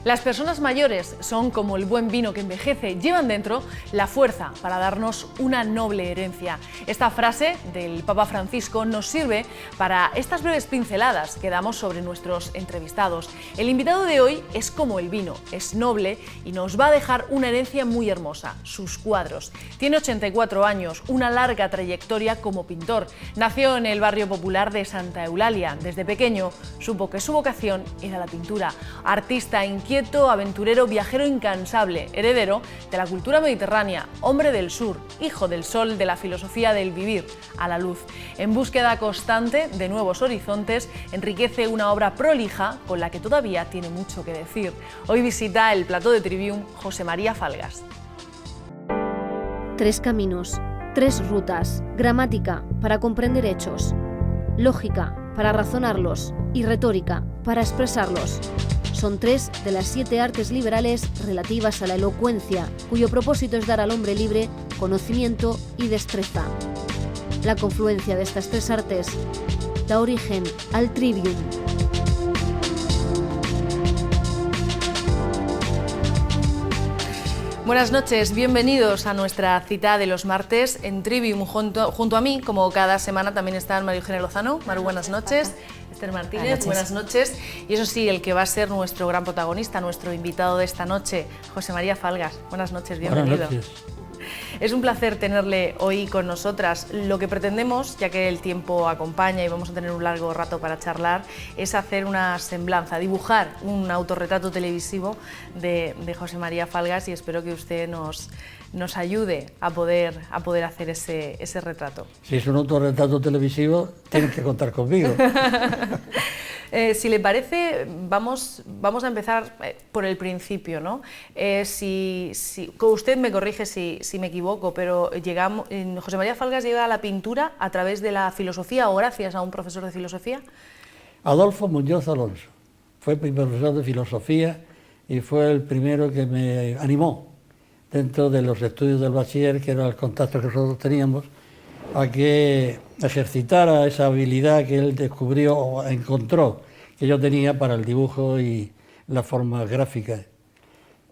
Las personas mayores son como el buen vino que envejece, llevan dentro la fuerza para darnos una noble herencia. Esta frase del Papa Francisco nos sirve para estas breves pinceladas que damos sobre nuestros entrevistados. El invitado de hoy es como el vino, es noble y nos va a dejar una herencia muy hermosa, sus cuadros. Tiene 84 años, una larga trayectoria como pintor. Nació en el barrio popular de Santa Eulalia. Desde pequeño supo que su vocación era la pintura. Artista inquieto, aventurero, viajero incansable, heredero de la cultura mediterránea, hombre del sur, hijo del sol, de la filosofía del vivir a la luz. En búsqueda constante de nuevos horizontes, enriquece una obra prolija con la que todavía tiene mucho que decir. Hoy visita el plató de Trivium José María Falgas. 3 caminos, 3 rutas, gramática para comprender hechos, lógica para razonarlos y retórica para expresarlos. Son 3 de las 7 artes liberales relativas a la elocuencia, cuyo propósito es dar al hombre libre conocimiento y destreza. La confluencia de estas 3 artes da origen al Trivium. Buenas noches, bienvenidos a nuestra cita de los martes en Trivium. Junto a mí, como cada semana, también están María Eugenia Lozano. Maru, buenas noches. Esther Martínez, buenas noches. Y eso sí, el que va a ser nuestro gran protagonista, nuestro invitado de esta noche, José María Falgas. Buenas noches, bienvenido. Buenas noches. Es un placer tenerle hoy con nosotras. Lo que pretendemos, ya que el tiempo acompaña y vamos a tener un largo rato para charlar, es hacer una semblanza, dibujar un autorretrato televisivo de José María Falgas, y espero que usted nos ayude a poder hacer ese retrato. Si es un autorretrato televisivo, tienen que contar conmigo. Si le parece, vamos a empezar por el principio, ¿no? Usted me corrige si me equivoco, pero José María Falgas llega a la pintura a través de la filosofía o gracias a un profesor de filosofía. Adolfo Muñoz Alonso fue mi profesor de filosofía y fue el primero que me animó dentro de los estudios del bachiller, que era el contacto que nosotros teníamos, a que ejercitara esa habilidad que él descubrió o encontró que yo tenía para el dibujo y la forma gráfica.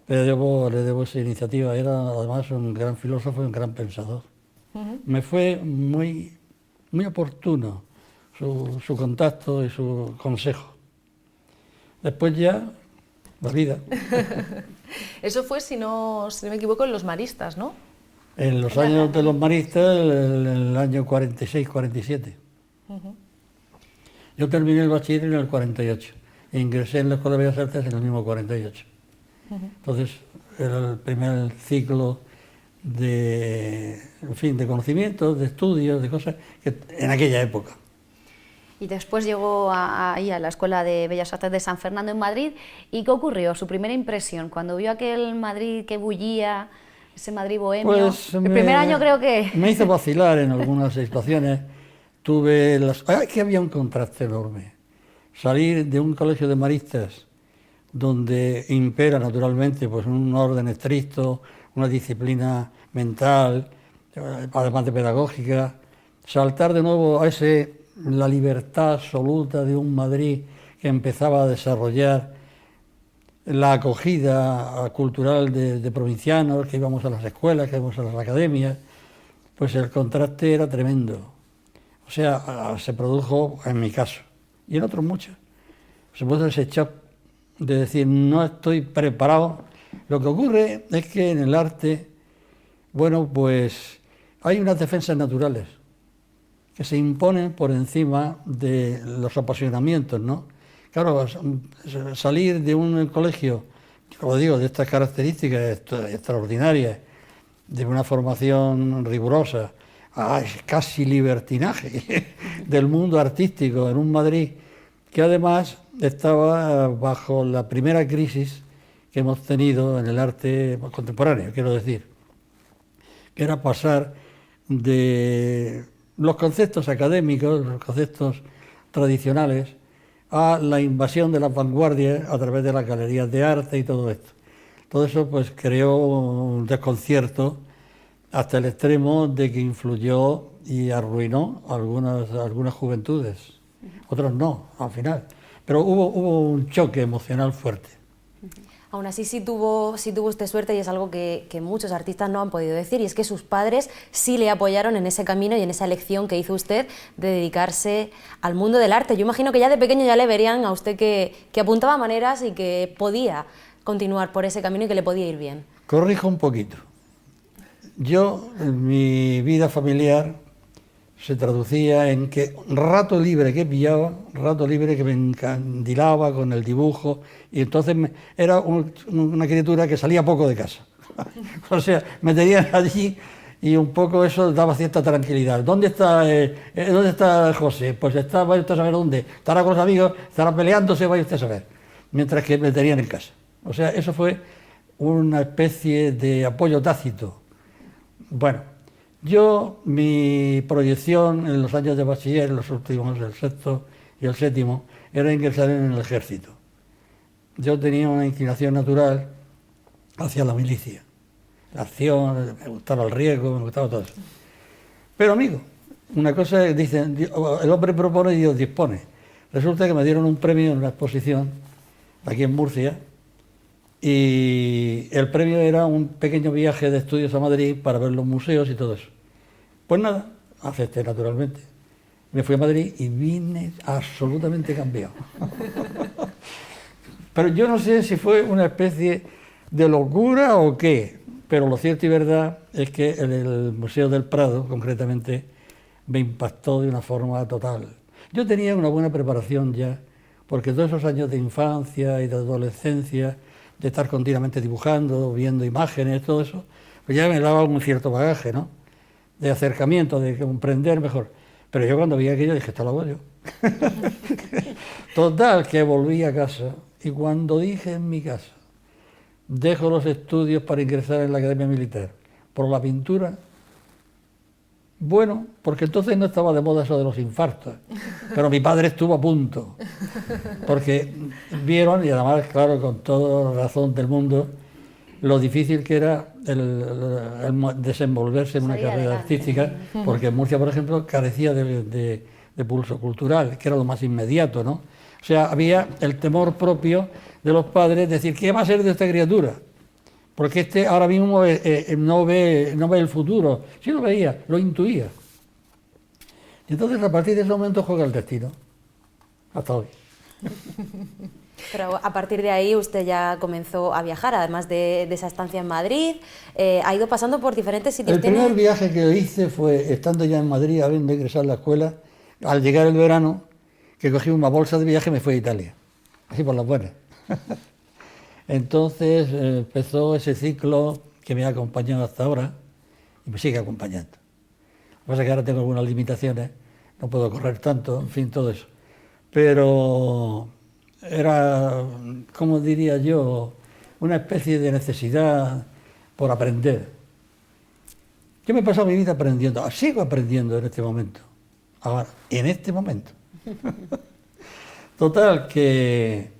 Le debo esa iniciativa. Era además un gran filósofo y un gran pensador. Me fue muy oportuno su contacto y su consejo. Después ya, la vida. Eso fue, si no me equivoco, en los maristas, ¿no? En los años de los maristas, en el año 46-47. Yo terminé el bachiller en el 48 e ingresé en la Escuela de Bellas Artes en el mismo 48. Entonces, era el primer ciclo de conocimientos, de estudios, de cosas, que en aquella época. Y después llegó ahí a la Escuela de Bellas Artes de San Fernando en Madrid. ¿Y qué ocurrió? Su primera impresión, cuando vio aquel Madrid que bullía, ese Madrid bohemio. Pues el primer año creo que... Me hizo vacilar en algunas situaciones. Que había un contraste enorme. Salir de un colegio de maristas, donde impera naturalmente pues un orden estricto, una disciplina mental, además de pedagógica, saltar de nuevo a la libertad absoluta de un Madrid que empezaba a desarrollar la acogida cultural de provincianos, que íbamos a las escuelas, que íbamos a las academias, pues el contraste era tremendo. O sea, se produjo en mi caso, y en otros muchos. Se produjo ese shock de decir, no estoy preparado. Lo que ocurre es que en el arte, bueno, pues hay unas defensas naturales que se imponen por encima de los apasionamientos, ¿no? Claro, salir de un colegio, como digo, de estas características extraordinarias, de una formación rigurosa, a casi libertinaje del mundo artístico en un Madrid que además estaba bajo la primera crisis que hemos tenido en el arte contemporáneo, quiero decir, que era pasar de los conceptos académicos, los conceptos tradicionales, a la invasión de las vanguardias a través de las galerías de arte y todo esto. Todo eso pues creó un desconcierto hasta el extremo de que influyó y arruinó algunas juventudes, otras no, al final. Pero hubo un choque emocional fuerte. Aún así sí tuvo usted suerte, y es algo que muchos artistas no han podido decir, y es que sus padres sí le apoyaron en ese camino y en esa elección que hizo usted de dedicarse al mundo del arte. Yo imagino que ya de pequeño ya le verían a usted que apuntaba maneras y que podía continuar por ese camino y que le podía ir bien. Corrijo un poquito. Yo, en mi vida familiar, se traducía en que rato libre que pillaba, rato libre que me encandilaba con el dibujo, y entonces era una criatura que salía poco de casa. O sea, me tenían allí y un poco eso daba cierta tranquilidad. ¿Dónde está José? Pues está, vaya usted a saber dónde. Estará con los amigos, estará peleándose, vaya usted a saber. Mientras que me tenían en casa. O sea, eso fue una especie de apoyo tácito. Bueno, mi proyección en los años de bachiller, los últimos, el sexto y el séptimo, era ingresar en el ejército. Yo tenía una inclinación natural hacia la milicia, la acción, me gustaba el riesgo, me gustaba todo eso. Pero amigo, una cosa es, dicen, el hombre propone y Dios dispone. Resulta que me dieron un premio en una exposición aquí en Murcia, y el premio era un pequeño viaje de estudios a Madrid para ver los museos y todo eso. Pues nada, acepté naturalmente. Me fui a Madrid y vine absolutamente cambiado. Pero yo no sé si fue una especie de locura o qué, pero lo cierto y verdad es que el Museo del Prado, concretamente, me impactó de una forma total. Yo tenía una buena preparación ya, porque todos esos años de infancia y de adolescencia, de estar continuamente dibujando, viendo imágenes, todo eso, pues ya me daba un cierto bagaje, ¿no? De acercamiento, de comprender mejor. Pero yo cuando vi aquello dije, esto lo hago yo. Total, que volví a casa, y cuando dije en mi casa, dejo los estudios para ingresar en la Academia Militar por la pintura, bueno, porque entonces no estaba de moda eso de los infartos, pero mi padre estuvo a punto, porque vieron, y además, claro, con toda la razón del mundo, lo difícil que era el desenvolverse en una carrera artística, porque en Murcia, por ejemplo, carecía de pulso cultural, que era lo más inmediato, ¿no? O sea, había el temor propio de los padres, decir, ¿qué va a ser de esta criatura? Porque este ahora mismo no ve el futuro, sí lo veía, lo intuía. Y entonces a partir de ese momento juega el destino, hasta hoy. Pero a partir de ahí usted ya comenzó a viajar, además de esa estancia en Madrid, ha ido pasando por diferentes sitios. El primer viaje que hice fue, estando ya en Madrid, habiendo ingresado a la escuela, al llegar el verano, que cogí una bolsa de viaje y me fui a Italia, así por las buenas. Entonces empezó ese ciclo que me ha acompañado hasta ahora y me sigue acompañando. Lo que pasa es que ahora tengo algunas limitaciones, no puedo correr tanto, en fin, todo eso. Pero era, como diría yo, una especie de necesidad por aprender. Yo me he pasado mi vida aprendiendo, sigo aprendiendo en este momento, ahora, en este momento. Total, que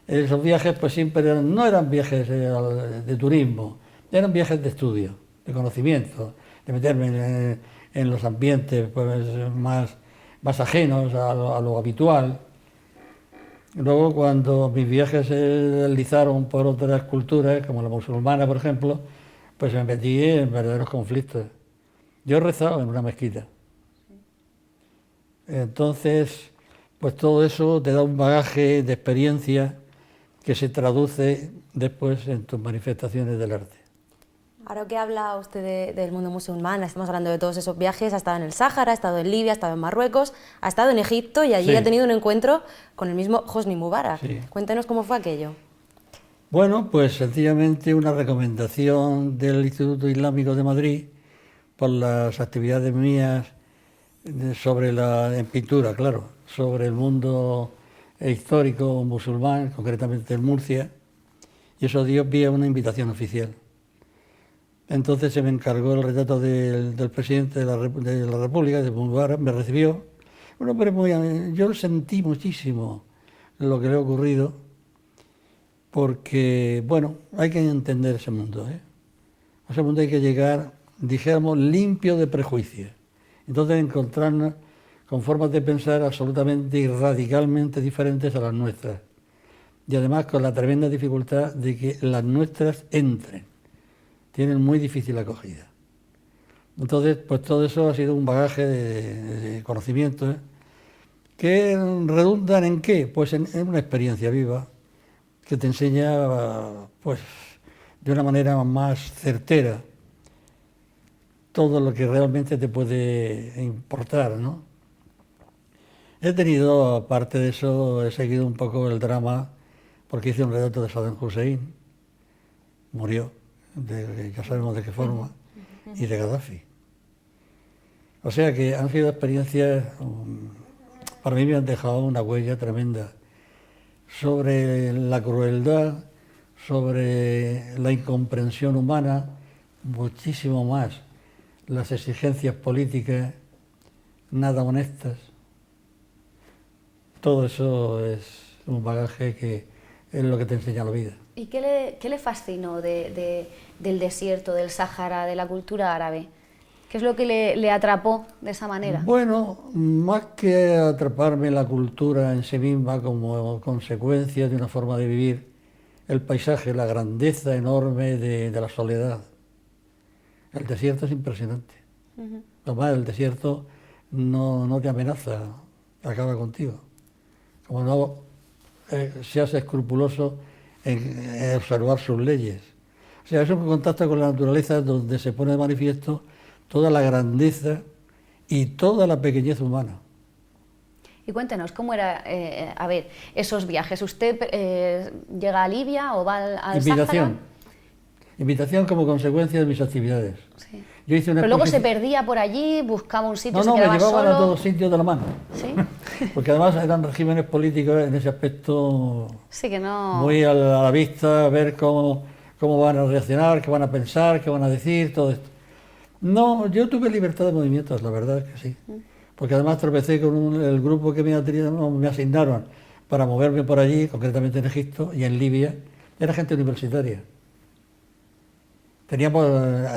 esos viajes pues siempre no eran viajes de turismo, eran viajes de estudio, de conocimiento, de meterme en los ambientes pues, más ajenos a lo habitual. Luego, cuando mis viajes se deslizaron por otras culturas, como la musulmana, por ejemplo, pues me metí en verdaderos conflictos. Yo he rezado en una mezquita. Entonces, pues todo eso te da un bagaje de experiencia que se traduce después en tus manifestaciones del arte. Ahora que habla usted del mundo musulmán, estamos hablando de todos esos viajes, ha estado en el Sáhara, ha estado en Libia, ha estado en Marruecos, ha estado en Egipto y allí ha tenido un encuentro con el mismo Hosni Mubarak. Sí. Cuéntenos cómo fue aquello. Bueno, pues sencillamente una recomendación del Instituto Islámico de Madrid por las actividades mías en pintura, claro, sobre el mundo histórico musulmán, concretamente en Murcia, y eso dio pie a una invitación oficial. Entonces se me encargó el retrato del presidente de la República, de Mubarak, me recibió. Un hombre yo sentí muchísimo lo que le ha ocurrido, porque, bueno, hay que entender ese mundo, ¿eh? A ese mundo hay que llegar, dijéramos, limpio de prejuicios. Entonces encontrarnos con formas de pensar absolutamente y radicalmente diferentes a las nuestras. y además con la tremenda dificultad de que las nuestras entren. Tienen muy difícil acogida. Entonces, pues todo eso ha sido un bagaje de conocimientos que redundan en qué, pues en una experiencia viva que te enseña, pues, de una manera más certera todo lo que realmente te puede importar, ¿no? He tenido, aparte de eso, he seguido un poco el drama, porque hice un relato de Saddam Hussein, murió, ya sabemos de qué forma, y de Gaddafi. O sea que han sido experiencias, para mí me han dejado una huella tremenda sobre la crueldad, sobre la incomprensión humana, muchísimo más las exigencias políticas nada honestas. Todo eso es un bagaje que es lo que te enseña la vida. ¿Y qué le fascinó del desierto, del Sáhara, de la cultura árabe? ¿Qué es lo que le atrapó de esa manera? Bueno, más que atraparme la cultura en sí misma como consecuencia de una forma de vivir, el paisaje, la grandeza enorme de la soledad. El desierto es impresionante. Además, el desierto no te amenaza, acaba contigo. Como no seas escrupuloso en observar sus leyes. O sea, es un contacto con la naturaleza donde se pone de manifiesto toda la grandeza y toda la pequeñez humana. Y cuéntenos, ¿cómo era, esos viajes? ¿Usted llega a Libia o va al Sáhara? Invitación como consecuencia de mis actividades. Sí. Yo hice una Pero luego se exposición... perdía por allí, buscaba un sitio, No, se me quedaba llevaban solo. a todos sitios de la mano. ¿Sí? Porque además eran regímenes políticos en ese aspecto Sí, que no... muy a la vista, ver cómo van a reaccionar, qué van a pensar, qué van a decir, todo esto. No, yo tuve libertad de movimientos, la verdad es que sí. Porque además tropecé con el grupo que me asignaron para moverme por allí, concretamente en Egipto y en Libia, era gente universitaria. Teníamos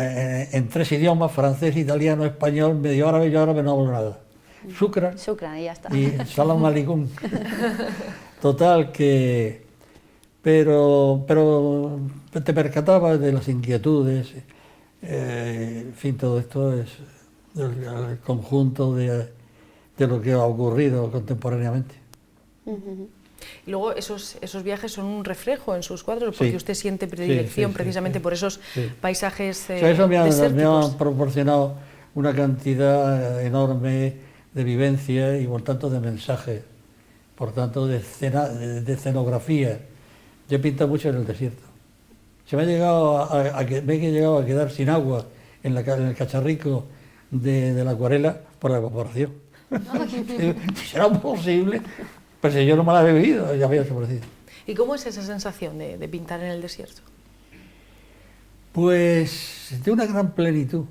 en 3 idiomas, francés, italiano, español, medio árabe, yo árabe no hablo nada. Shukran Shukran, y ya está. y salam alaikum. Total que... Pero te percatabas de las inquietudes, en fin, todo esto es el conjunto de lo que ha ocurrido contemporáneamente. Y luego esos viajes son un reflejo en sus cuadros, porque Sí. usted siente predilección precisamente por esos paisajes O sea, eso me ha desérticos. proporcionado una cantidad enorme de vivencia y por tanto de mensajes, por tanto de escenografía. Yo he pintado mucho en el desierto. Se me ha llegado me he llegado a quedar sin agua en el cacharrico de la acuarela por la evaporación. ¿Será posible? Pues si yo no me la he bebido, ya había desaparecido. ¿Y cómo es esa sensación de pintar en el desierto? Pues de una gran plenitud.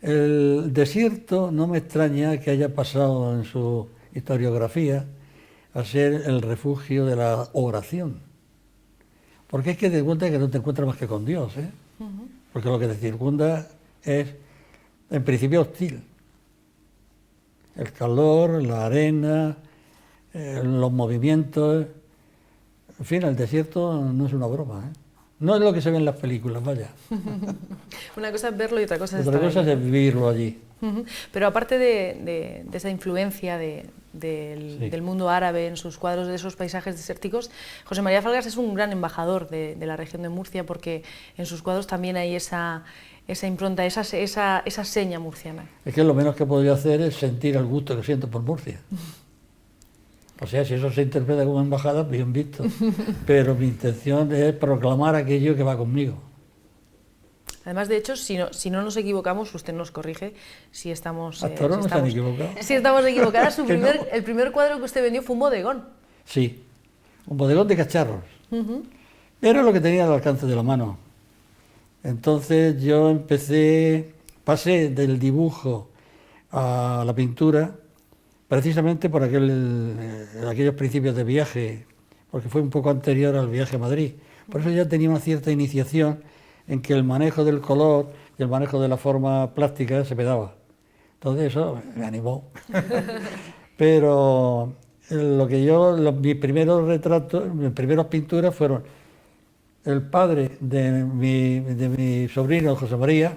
El desierto no me extraña que haya pasado en su historiografía a ser el refugio de la oración. Porque es que te das cuenta que no te encuentras más que con Dios, ¿eh? Porque lo que te circunda es, en principio, hostil. El calor, la arena, los movimientos... En fin, el desierto no es una broma, ¿eh? No es lo que se ve en las películas, vaya. Una cosa es verlo y otra cosa es Otra estar cosa ahí. es vivirlo allí. Pero aparte de esa influencia del mundo árabe en sus cuadros, de esos paisajes desérticos, José María Falgas es un gran embajador de la región de Murcia, porque en sus cuadros también hay esa impronta, esa seña murciana. Es que lo menos que podría hacer es sentir el gusto que siento por Murcia. O sea, si eso se interpreta como embajada, bien visto. Pero mi intención es proclamar aquello que va conmigo. Además, de hecho, si no nos equivocamos, usted nos corrige si estamos... Hasta ahora no se han equivocado. Si estamos equivocadas, Que no. el primer cuadro que usted vendió fue un bodegón. Sí, un bodegón de cacharros. Era lo que tenía al alcance de la mano. Entonces yo pasé del dibujo a la pintura, precisamente por aquellos principios de viaje, porque fue un poco anterior al viaje a Madrid. Por eso ya tenía una cierta iniciación en que el manejo del color y el manejo de la forma plástica se me daba. Entonces eso me animó. Pero mis primeros retratos, mis primeras pinturas fueron el padre de mi sobrino José María,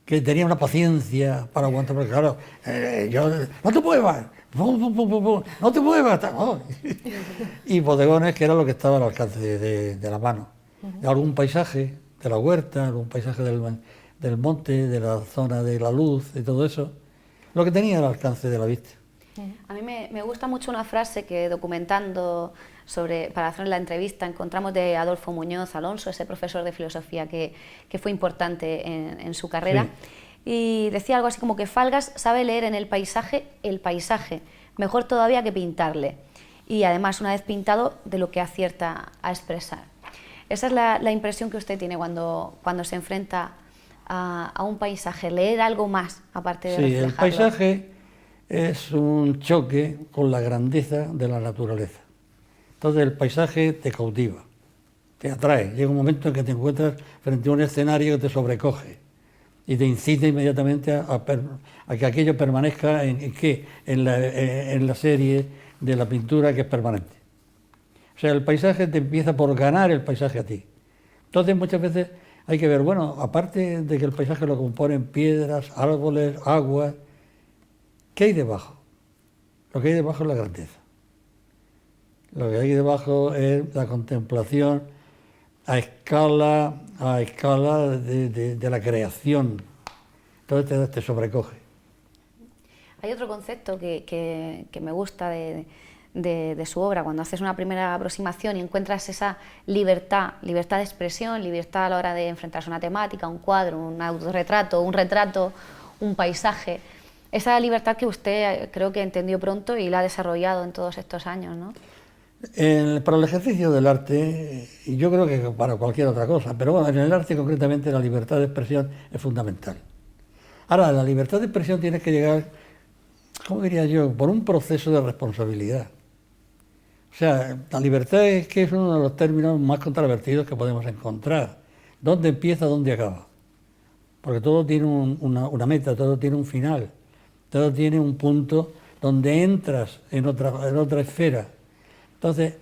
que tenía una paciencia para aguantar, porque claro, yo, no te muevas, no te muevas, oh. Y bodegones, que era lo que estaba al alcance de la mano. Algún paisaje de la huerta, algún paisaje del monte, de la zona de la luz y todo eso, lo que tenía al alcance de la vista. A mí me gusta mucho una frase que documentando para hacer la entrevista encontramos de Adolfo Muñoz Alonso, ese profesor de filosofía que fue importante en su carrera, y decía algo así como que Falgas sabe leer en el paisaje, mejor todavía que pintarle, y además una vez pintado de lo que acierta a expresar. Esa es la impresión que usted tiene cuando se enfrenta a un paisaje, leer algo más aparte de reflejarlo. Sí, el paisaje es un choque con la grandeza de la naturaleza. Entonces el paisaje te cautiva, te atrae. Llega un momento en que te encuentras frente a un escenario que te sobrecoge y te incita inmediatamente a que aquello permanezca en la serie de la pintura, que es permanente. O sea, el paisaje te empieza por ganar el paisaje a ti. Entonces muchas veces hay que ver, bueno, aparte de que el paisaje lo componen piedras, árboles, agua, ¿qué hay debajo? Lo que hay debajo es la grandeza. Lo que hay debajo es la contemplación a escala de la creación. Entonces te sobrecoge. Hay otro concepto que me gusta de su obra, cuando haces una primera aproximación y encuentras esa libertad de expresión, libertad a la hora de enfrentarse a una temática, un cuadro, un autorretrato, un retrato, un paisaje. Esa libertad que usted creo que entendió pronto y la ha desarrollado en todos estos años, ¿no? Para el ejercicio del arte, y yo creo que para cualquier otra cosa, pero bueno, en el arte concretamente la libertad de expresión es fundamental. Ahora, la libertad de expresión tiene que llegar, ¿cómo diría yo?, por un proceso de responsabilidad. O sea, la libertad es uno de los términos más controvertidos que podemos encontrar. ¿Dónde empieza, dónde acaba? Porque todo tiene una meta, todo tiene un final, todo tiene un punto donde entras en otra esfera. Entonces,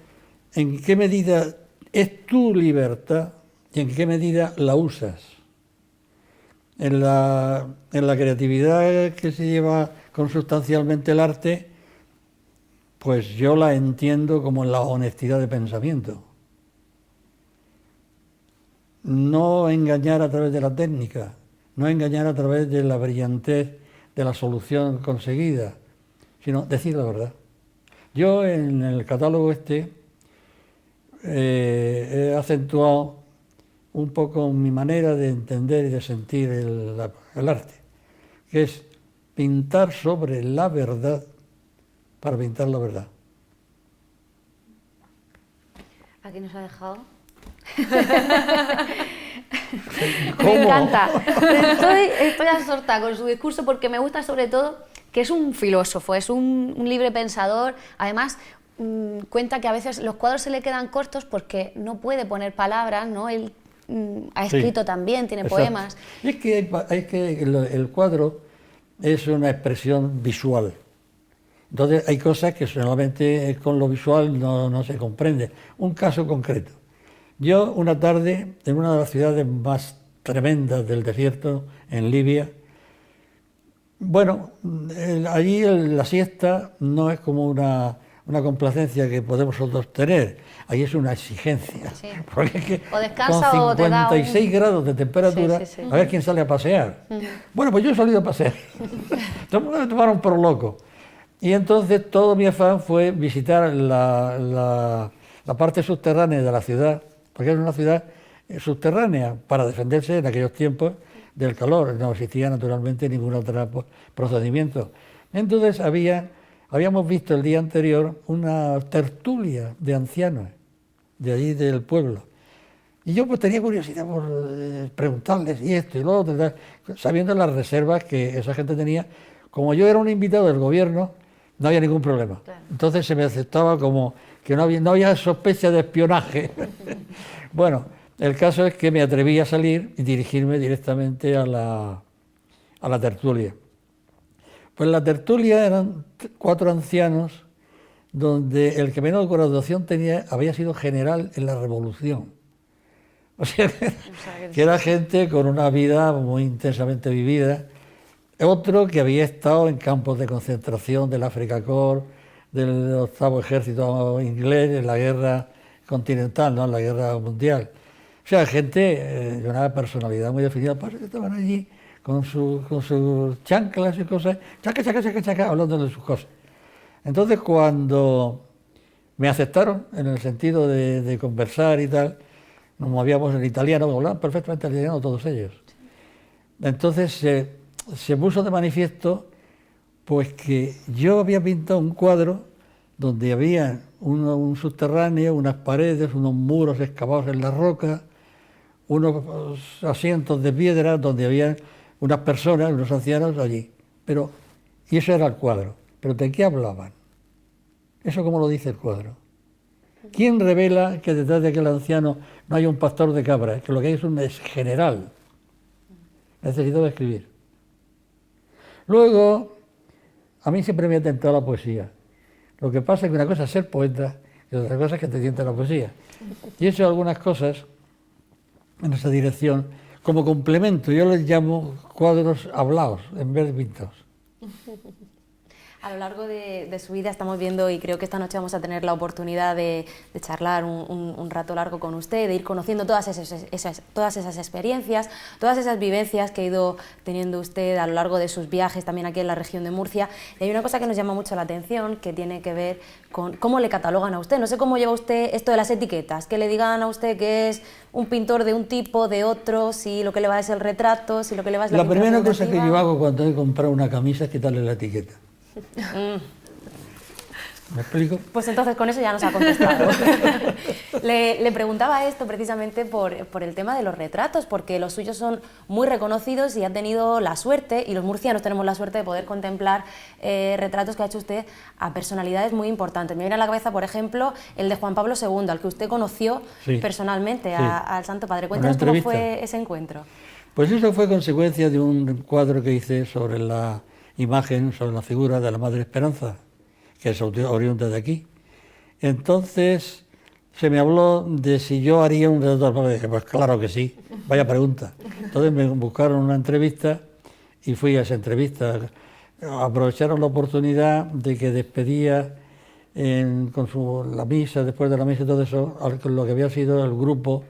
¿en qué medida es tu libertad y en qué medida la usas? En la creatividad que se lleva consustancialmente el arte, pues yo la entiendo como la honestidad de pensamiento. No engañar a través de la técnica, no engañar a través de la brillantez de la solución conseguida, sino decir la verdad. Yo en el catálogo he acentuado un poco mi manera de entender y de sentir el arte, que es pintar sobre la verdad para pintar la verdad. Aquí nos ha dejado. ¿Cómo? Me encanta. Estoy absorta con su discurso porque me gusta sobre todo que es un filósofo, es un libre pensador. Además, cuenta que a veces los cuadros se le quedan cortos porque no puede poner palabras, ¿no? Él ha escrito también, tiene poemas. Y es que el cuadro es una expresión visual. Entonces hay cosas que solamente con lo visual no se comprende. Un caso concreto. Yo una tarde en una de las ciudades más tremendas del desierto, en Libia, bueno, allí la siesta no es como una complacencia que podemos nosotros tener, ahí es una exigencia. Sí. Porque es que o descansa con o te da 56 grados de temperatura, Sí. a ver quién sale a pasear. Bueno, pues yo he salido a pasear. Me tomaron por loco. Y entonces todo mi afán fue visitar la parte subterránea de la ciudad, porque era una ciudad subterránea para defenderse en aquellos tiempos del calor. No existía naturalmente ningún otro procedimiento. Entonces habíamos visto el día anterior una tertulia de ancianos de allí del pueblo. Y yo pues tenía curiosidad por preguntarles y esto y lo otro, sabiendo las reservas que esa gente tenía. Como yo era un invitado del gobierno, no había ningún problema. Claro. Entonces se me aceptaba como que no había sospecha de espionaje. Bueno, el caso es que me atreví a salir y dirigirme directamente a la tertulia. Pues la tertulia eran 4 ancianos donde el que menos graduación tenía había sido general en la Revolución. O sea, que era gente con una vida muy intensamente vivida. Otro que había estado en campos de concentración del Afrika Korps, del 8º Ejército inglés, en la guerra continental, ¿no?, en la guerra mundial. O sea, gente de una personalidad muy definida, pues que estaban allí con sus chanclas y cosas, chaca, hablando de sus cosas. Entonces, cuando me aceptaron, en el sentido de conversar y tal, nos movíamos en italiano, hablaban perfectamente italiano todos ellos. Entonces se puso de manifiesto pues que yo había pintado un cuadro donde había un subterráneo, unas paredes, unos muros excavados en la roca, unos asientos de piedra donde había unas personas, unos ancianos allí. Y eso era el cuadro. ¿Pero de qué hablaban? ¿Eso cómo lo dice el cuadro? ¿Quién revela que detrás de aquel anciano no hay un pastor de cabras? Que lo que hay es un general. Necesitaba escribir. Luego, a mí siempre me ha tentado la poesía. Lo que pasa es que una cosa es ser poeta y otra cosa es que te tiente la poesía. Y he hecho algunas cosas en esa dirección como complemento. Yo les llamo cuadros hablados en vez de pintados. A lo largo de su vida estamos viendo, y creo que esta noche vamos a tener la oportunidad de charlar un rato largo con usted, de ir conociendo todas esas experiencias, todas esas vivencias que ha ido teniendo usted a lo largo de sus viajes también aquí en la región de Murcia. Y hay una cosa que nos llama mucho la atención, que tiene que ver con cómo le catalogan a usted. No sé cómo lleva usted esto de las etiquetas, que le digan a usted que es un pintor de un tipo, de otro, si lo que le va es el retrato, si lo que le va es la pintura primera cosa figurativa. que yo hago cuando he comprado una camisa es quitarle la etiqueta. ¿Me explico? Pues entonces con eso ya nos ha contestado. Le preguntaba esto precisamente por el tema de los retratos, porque los suyos son muy reconocidos y ha tenido la suerte, y los murcianos tenemos la suerte de poder contemplar retratos que ha hecho usted a personalidades muy importantes. Me viene a la cabeza, por ejemplo, el de Juan Pablo II, al que usted conoció personalmente, al Santo Padre. Cuéntanos cómo fue ese encuentro. Pues eso fue consecuencia de un cuadro que hice sobre la imagen, sobre la figura de la Madre Esperanza, que es oriunda de aquí. Entonces se me habló de si yo haría un retrato. Dije, pues claro que sí, vaya pregunta. Entonces me buscaron una entrevista y fui a esa entrevista. Aprovecharon la oportunidad de que despedía la misa, después de la misa y todo eso, lo que había sido el grupo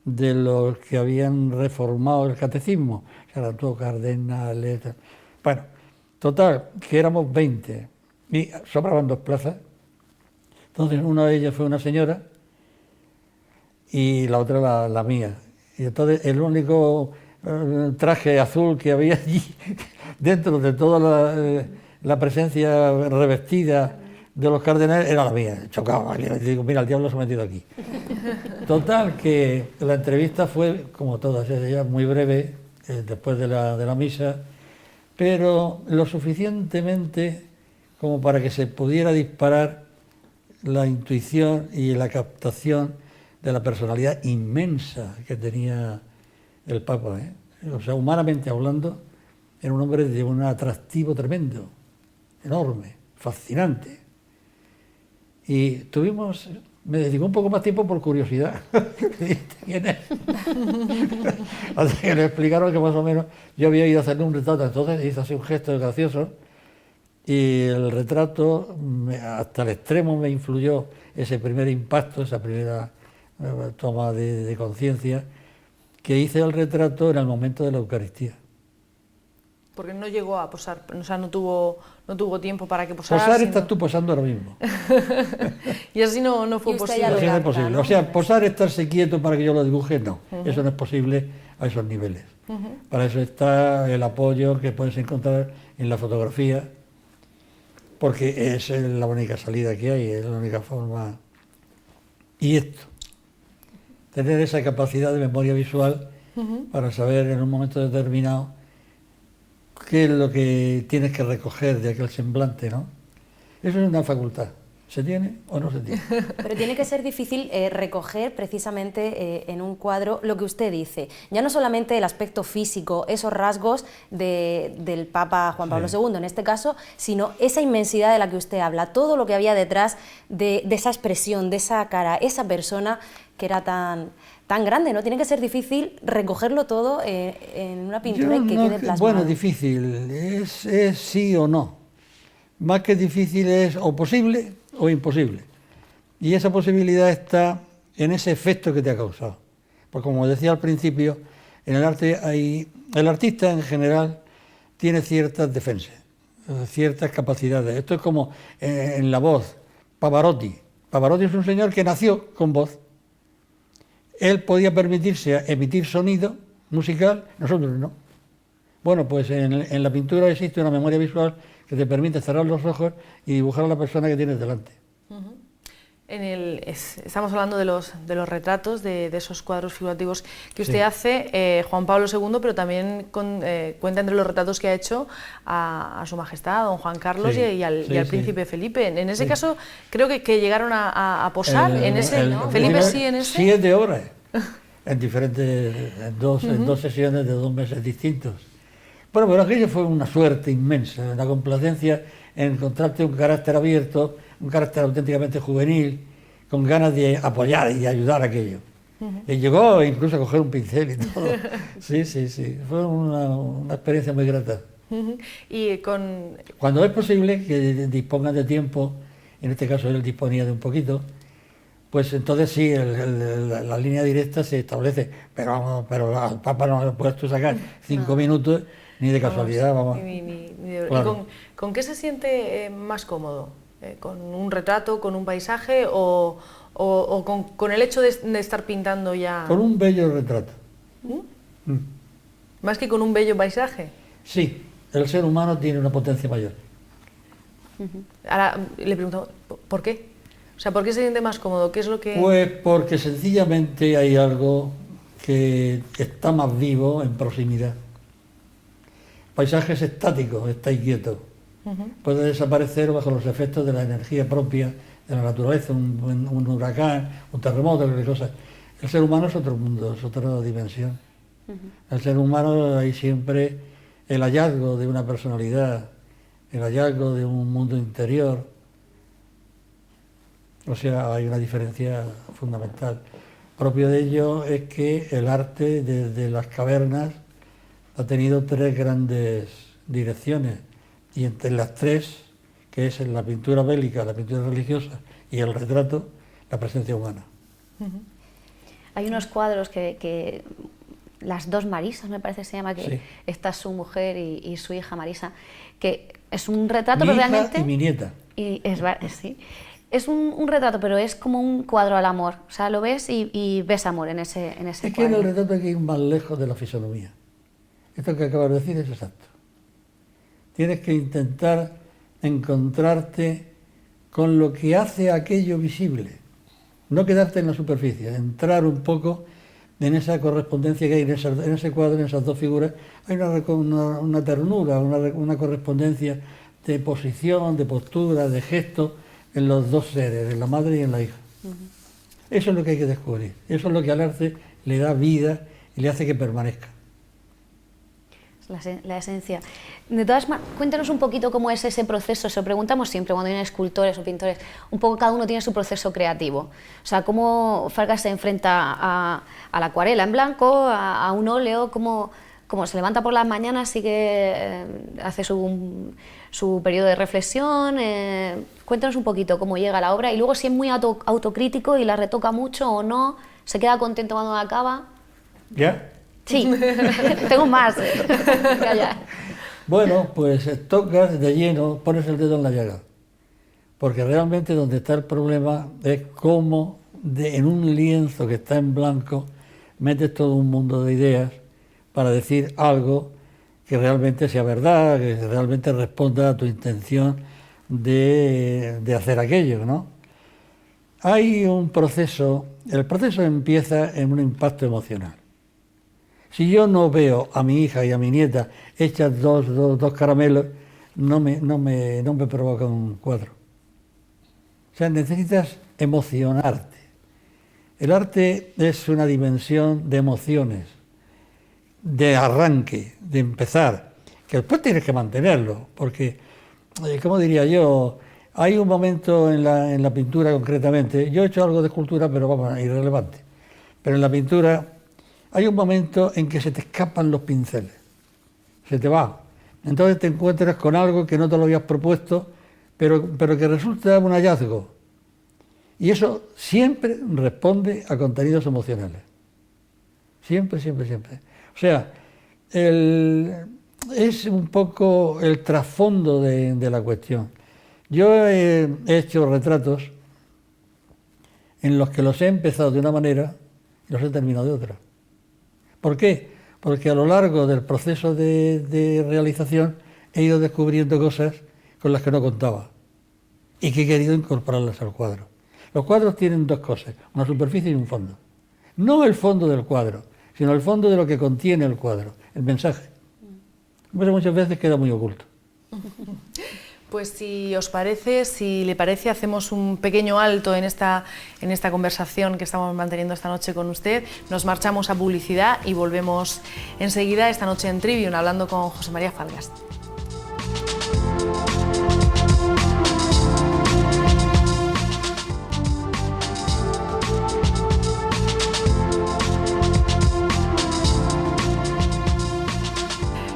de los que habían reformado el catecismo, o sea, eran todos cardenales. Bueno, total, que éramos 20 y sobraban 2 plazas. Entonces una de ellas fue una señora y la otra la mía. Y entonces el único traje azul que había allí, dentro de toda la presencia revestida de los cardenales, era la mía. Chocaba. Y digo, mira, el diablo se ha metido aquí. Total, que la entrevista fue, como todas ellas, muy breve, después de la misa, pero lo suficientemente como para que se pudiera disparar la intuición y la captación de la personalidad inmensa que tenía el Papa. O sea, humanamente hablando, era un hombre de un atractivo tremendo, enorme, fascinante. Y me dedicó un poco más tiempo por curiosidad. ¿Quién es? Hasta que le explicaron que más o menos yo había ido a hacerle un retrato, entonces hizo así un gesto gracioso y el retrato hasta el extremo me influyó ese primer impacto, esa primera toma de conciencia, que hice el retrato en el momento de la Eucaristía. Porque no llegó a posar, o sea, no tuvo tiempo para que posara. Posar estás tú posando ahora mismo. Y así no fue posible. Así no es posible. ¿No? O sea, posar, estarse quieto para que yo lo dibuje, no. Eso no es posible a esos niveles. Para eso está el apoyo que puedes encontrar en la fotografía, porque es la única salida que hay, es la única forma. Y esto, tener esa capacidad de memoria visual para saber en un momento determinado qué es lo que tienes que recoger de aquel semblante, ¿no? Eso es una facultad. ¿Se tiene o no se tiene? Pero tiene que ser difícil recoger precisamente en un cuadro lo que usted dice. Ya no solamente el aspecto físico, esos rasgos del Papa Juan Pablo II en este caso, sino esa inmensidad de la que usted habla, todo lo que había detrás de esa expresión, de esa cara, esa persona que era tan grande, ¿no? Tiene que ser difícil recogerlo todo en una pintura y que quede plasmado. Bueno, difícil, es sí o no. Más que difícil es o posible o imposible. Y esa posibilidad está en ese efecto que te ha causado. Porque como decía al principio, en el arte el artista en general tiene ciertas defensas, ciertas capacidades. Esto es como en la voz, Pavarotti. Pavarotti es un señor que nació con voz. Él podía permitirse emitir sonido musical, nosotros no. Bueno, pues en la pintura existe una memoria visual que te permite cerrar los ojos y dibujar a la persona que tienes delante. Estamos hablando de los retratos, de esos cuadros figurativos que usted hace, Juan Pablo II, pero también cuenta entre los retratos que ha hecho a su majestad, a don Juan Carlos y al príncipe Felipe. En ese caso, creo que llegaron a posar en ese, ¿no? Felipe sí en ese. 7 horas, en dos sesiones de 2 meses distintos. Bueno, pero aquello fue una suerte inmensa, una complacencia en encontrarte un carácter abierto, un carácter auténticamente juvenil, con ganas de apoyar y ayudar a aquello. Y llegó incluso a coger un pincel y todo. Sí, fue una experiencia muy grata. Cuando es posible que dispongan de tiempo, en este caso él disponía de un poquito, pues entonces sí, la línea directa se establece, pero al Papa no le puedes tú sacar 5 minutos, ni de casualidad, vamos. Claro. ¿Y con qué se siente más cómodo? ¿Con un retrato, con un paisaje o con el hecho de estar pintando ya? Con un bello retrato. ¿Más que con un bello paisaje? Sí, el ser humano tiene una potencia mayor. Ahora le pregunto, ¿por qué? O sea, ¿por qué se siente más cómodo? ¿Qué es lo que...? Pues porque sencillamente hay algo que está más vivo en proximidad. Paisajes estáticos, está quieto. Puede desaparecer bajo los efectos de la energía propia de la naturaleza, un huracán, un terremoto, cualquier cosa. El ser humano es otro mundo, es otra dimensión. El ser humano hay siempre el hallazgo de una personalidad, el hallazgo de un mundo interior. O sea, hay una diferencia fundamental. Propio de ello es que el arte desde las cavernas ha tenido 3 grandes direcciones, y entre las 3, que es la pintura bélica, la pintura religiosa y el retrato, la presencia humana. Hay unos cuadros que las 2 Marisas, me parece que se llama, que está su mujer y su hija Marisa, que es un retrato, pero realmente... y mi nieta. Sí. Es un retrato, pero es como un cuadro al amor. O sea, lo ves y ves amor en ese cuadro. Es que en el retrato hay que ir más lejos de la fisonomía. Esto que acabas de decir es exacto. Tienes que intentar encontrarte con lo que hace aquello visible. No quedarte en la superficie, entrar un poco en esa correspondencia que hay en ese cuadro, en esas 2 figuras. Hay una ternura, una correspondencia de posición, de postura, de gesto, en los 2 seres, en la madre y en la hija. Eso es lo que hay que descubrir. Eso es lo que al arte le da vida y le hace que permanezca. La esencia. De todas maneras, cuéntanos un poquito cómo es ese proceso. Se lo preguntamos siempre cuando vienen escultores o pintores. Un poco cada uno tiene su proceso creativo. O sea, cómo Fargas se enfrenta a la acuarela en blanco, a un óleo, cómo se levanta por las mañanas, sigue, hace su periodo de reflexión. Cuéntanos un poquito cómo llega a la obra y luego si es muy autocrítico y la retoca mucho o no, se queda contento cuando la acaba. ¿Ya? Sí, tengo más. Ya. Bueno, pues tocas de lleno, pones el dedo en la llaga. Porque realmente donde está el problema es cómo en un lienzo que está en blanco metes todo un mundo de ideas para decir algo que realmente sea verdad, que realmente responda a tu intención de hacer aquello, ¿no? Hay un proceso, el proceso empieza en un impacto emocional. Si yo no veo a mi hija y a mi nieta hechas dos caramelos, no me provoca un cuadro. O sea, necesitas emocionarte. El arte es una dimensión de emociones, de arranque, de empezar, que después tienes que mantenerlo, porque, ¿cómo diría yo? Hay un momento en la pintura concretamente, yo he hecho algo de escultura, pero vamos, irrelevante, pero en la pintura hay un momento en que se te escapan los pinceles, se te va. Entonces te encuentras con algo que no te lo habías propuesto, pero que resulta un hallazgo. Y eso siempre responde a contenidos emocionales. Siempre, siempre, siempre. O sea, es un poco el trasfondo de la cuestión. Yo he hecho retratos en los que los he empezado de una manera y los he terminado de otra. ¿Por qué? Porque a lo largo del proceso de realización he ido descubriendo cosas con las que no contaba y que he querido incorporarlas al cuadro. Los cuadros tienen dos cosas, una superficie y un fondo. No el fondo del cuadro, sino el fondo de lo que contiene el cuadro, el mensaje. Pero muchas veces queda muy oculto. Pues si os parece, si le parece, hacemos un pequeño alto en esta conversación que estamos manteniendo esta noche con usted. Nos marchamos a publicidad y volvemos enseguida esta noche en Trivium hablando con José María Falgas.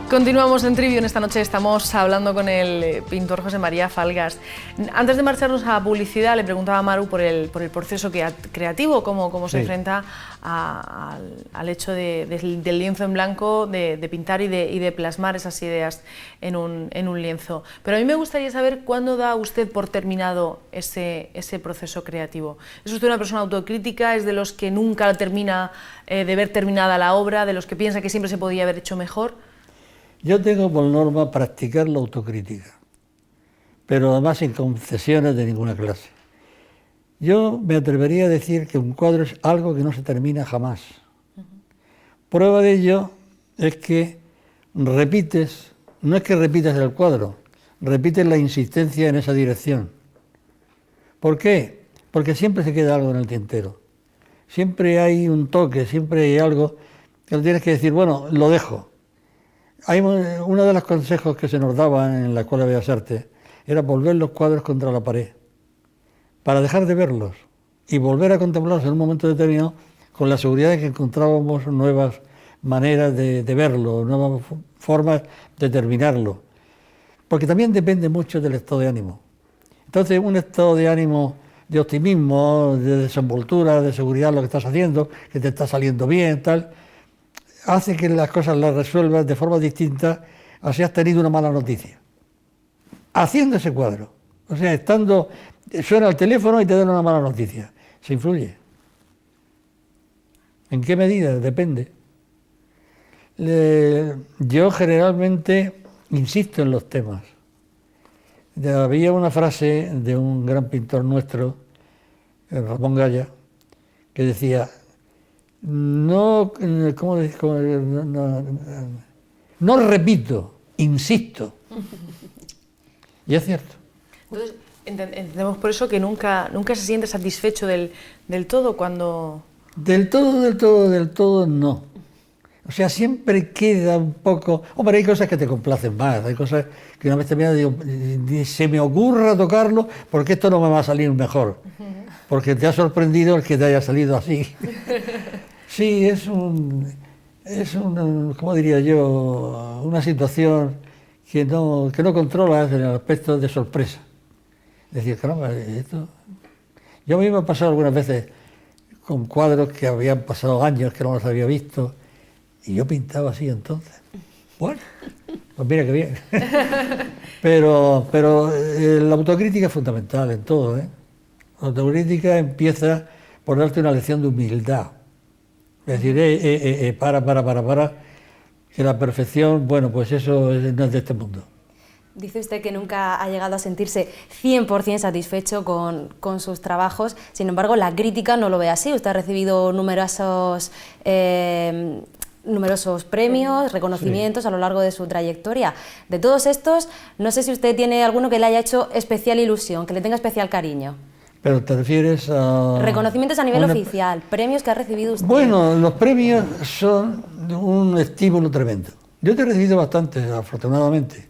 Continuamos en Trivium, esta noche estamos hablando con el pintor José María Falgas. Antes de marcharnos a publicidad, le preguntaba a Maru por el proceso creativo, cómo se enfrenta al hecho del lienzo en blanco, de pintar y de plasmar esas ideas en un lienzo. Pero a mí me gustaría saber cuándo da usted por terminado ese proceso creativo. ¿Es usted una persona autocrítica? ¿Es de los que nunca termina de ver terminada la obra? ¿De los que piensa que siempre se podía haber hecho mejor? Yo tengo por norma practicar la autocrítica, pero además sin concesiones de ninguna clase. Yo me atrevería a decir que un cuadro es algo que no se termina jamás. Prueba de ello es que repites, no es que repitas el cuadro, repites la insistencia en esa dirección. ¿Por qué? Porque siempre se queda algo en el tintero. Siempre hay un toque, siempre hay algo que tienes que decir, bueno, lo dejo. Uno de los consejos que se nos daban en la Escuela de Bellas Artes era volver los cuadros contra la pared, para dejar de verlos y volver a contemplarlos en un momento determinado con la seguridad de que encontrábamos nuevas maneras de verlo, nuevas formas de terminarlo. Porque también depende mucho del estado de ánimo. Entonces, un estado de ánimo de optimismo, de desenvoltura, de seguridad en lo que estás haciendo, que te está saliendo bien, tal, hace que las cosas las resuelvas de forma distinta a si has tenido una mala noticia. Haciendo ese cuadro, o sea, suena el teléfono y te dan una mala noticia. Se influye. ¿En qué medida? Depende. Yo generalmente insisto en los temas. Había una frase de un gran pintor nuestro, Ramón Gaya, que decía: no repito, insisto. Y es cierto. Entonces, entendemos por eso que nunca se siente satisfecho del todo cuando... Del todo no. O sea, siempre queda un poco... Hombre, hay cosas que te complacen más, hay cosas que una vez terminado digo, se me ocurra tocarlo porque esto no me va a salir mejor. Porque te ha sorprendido el que te haya salido así. Sí, es ¿cómo diría yo? Una situación que no controlas en el aspecto de sorpresa. Es decir, caramba, esto... Yo a mí me ha pasado algunas veces con cuadros que habían pasado años que no los había visto y yo pintaba así entonces. Bueno, pues mira qué bien. Pero la autocrítica es fundamental en todo, ¿eh? La autocrítica empieza por darte una lección de humildad. Es decir, para, que la perfección, bueno, pues eso no es de este mundo. Dice usted que nunca ha llegado a sentirse 100% satisfecho con sus trabajos, sin embargo la crítica no lo ve así. Usted ha recibido numerosos premios, reconocimientos sí, a lo largo de su trayectoria. De todos estos, no sé si usted tiene alguno que le haya hecho especial ilusión, que le tenga especial cariño. Pero te refieres a... Reconocimientos a nivel una- oficial, premios que ha recibido usted. Bueno, los premios son un estímulo tremendo. Yo te he recibido bastantes, afortunadamente,